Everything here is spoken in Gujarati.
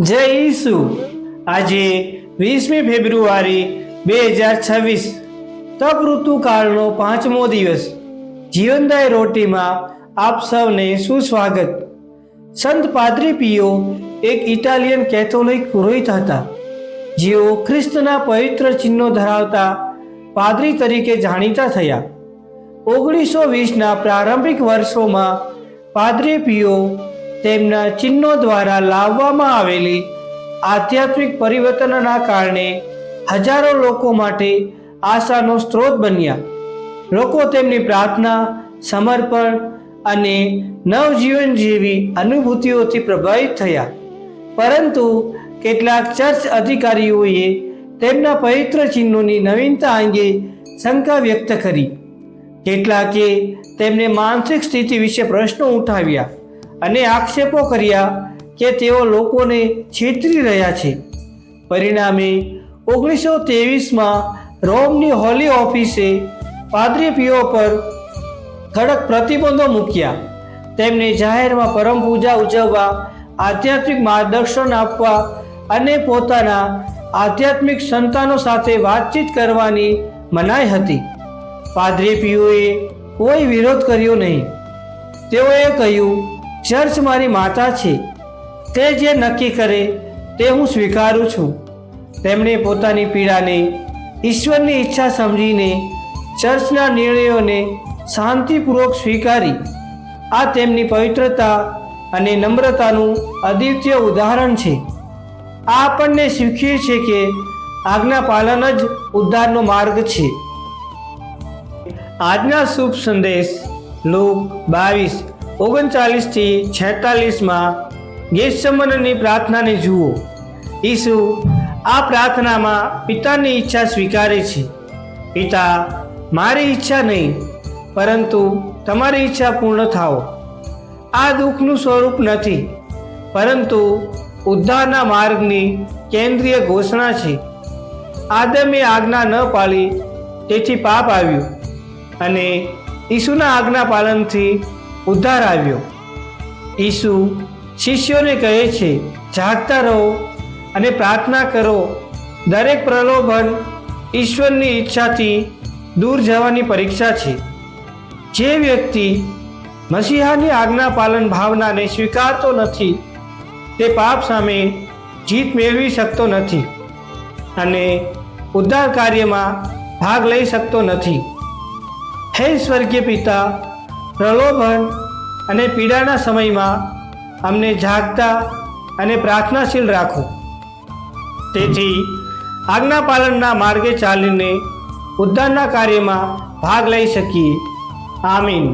જય ઈસુ। આજે 20મી ફેબ્રુઆરી 2026 તપ ઋતુકાળનો 5મો દિવસ। જીવનદાય રોટીમાં આપ સૌને સુસ્વાગત। સંત પાદરી પિયો એક ઇટાલિયન કેથોલિક પુરોહિત હતા, જેઓ ખ્રિસ્તના પવિત્ર ચિહ્નો ધરાવતા પાદરી તરીકે જાણીતા થયા। 1920ના પ્રારંભિક વર્ષોમાં પાદરી પિયો તેમના ચિહ્નો દ્વારા લાવવામાં આવેલી આધ્યાત્મિક પરિવર્તનના કારણે હજારો લોકો માટે આશાનો સ્ત્રોત બન્યા। લોકો તેમની પ્રાર્થના, સમર્પણ અને નવજીવન જેવી અનુભૂતિઓથી પ્રભાવિત થયા, પરંતુ કેટલાક ચર્ચ અધિકારીઓએ તેમના પવિત્ર ચિહ્નોની નવીનતા અંગે શંકા વ્યક્ત કરી। કેટલાકે તેમને માનસિક સ્થિતિ વિશે પ્રશ્નો ઉઠાવ્યા અને આક્ષેપો કર્યા કે તેઓ લોકોને છેતરી રહ્યા છે। પરિણામે 1923માં રોમની હોલી ઓફિસે પાદરી પિયો પર કડક પ્રતિબંધો મૂક્યા। તેમને જાહેરમાં પરમ પૂજા ઉજવવા, આધ્યાત્મિક માર્ગદર્શન આપવા અને પોતાના આધ્યાત્મિક સંતાનો સાથે વાતચીત કરવાની મનાઈ હતી। પાદરી પિયોએ કોઈ વિરોધ કર્યો નહીં। તેઓએ કહ્યું, ચર્ચ મારી માતા છે, તે જે નક્કી કરે તે હું સ્વીકારું છું। તેમણે પોતાની પીડાને ઈશ્વરની ઈચ્છા સમજીને ચર્ચના નિર્ણયોને શાંતિપૂર્વક સ્વીકારી। આ તેમની પવિત્રતા અને નમ્રતાનું અદ્વિતીય ઉદાહરણ છે। આ આપણને શીખવે છે કે આજ્ઞા પાલન જ ઉદ્ધારનો માર્ગ છે। આજના શુભ સંદેશ લૂક 22:39-46માં ગેથસેમનેની પ્રાર્થનાને જુઓ। ઈસુ આ પ્રાર્થનામાં પિતાની ઈચ્છા સ્વીકારે છે। પિતા, મારી ઈચ્છા નહીં પરંતુ તમારી ઈચ્છા પૂર્ણ થાઓ। આ દુઃખનું સ્વરૂપ નથી, પરંતુ ઉદ્ધારના માર્ગની કેન્દ્રીય ઘોષણા છે। આદમે આજ્ઞા ન પાળી, તેથી પાપ આવ્યું, અને ઈસુના આજ્ઞા પાલનથી ઉદ્ધાર આવ્યો। ઈસુ શિષ્યોને કહે છે, જાગતા રહો અને પ્રાર્થના કરો। દરેક પ્રલોભન ઈશ્વરની ઈચ્છાથી દૂર જવાની પરીક્ષા છે। જે વ્યક્તિ મસીહાની આજ્ઞા પાલન ભાવનાને સ્વીકારતો નથી, તે પાપ સામે જીત મેળવી શકતો નથી અને ઉદ્ધાર કાર્યમાં ભાગ લઈ શકતો નથી। હે સ્વર્ગીય પિતા, પ્રલોભન અને પીડાના સમયમાં અમને જાગતા અને પ્રાર્થનાશીલ રાખો, તેથી આજ્ઞા પાલનના માર્ગે ચાલીને ઉદ્ધારના કાર્યમાં ભાગ લઈ શકીએ। આમીન।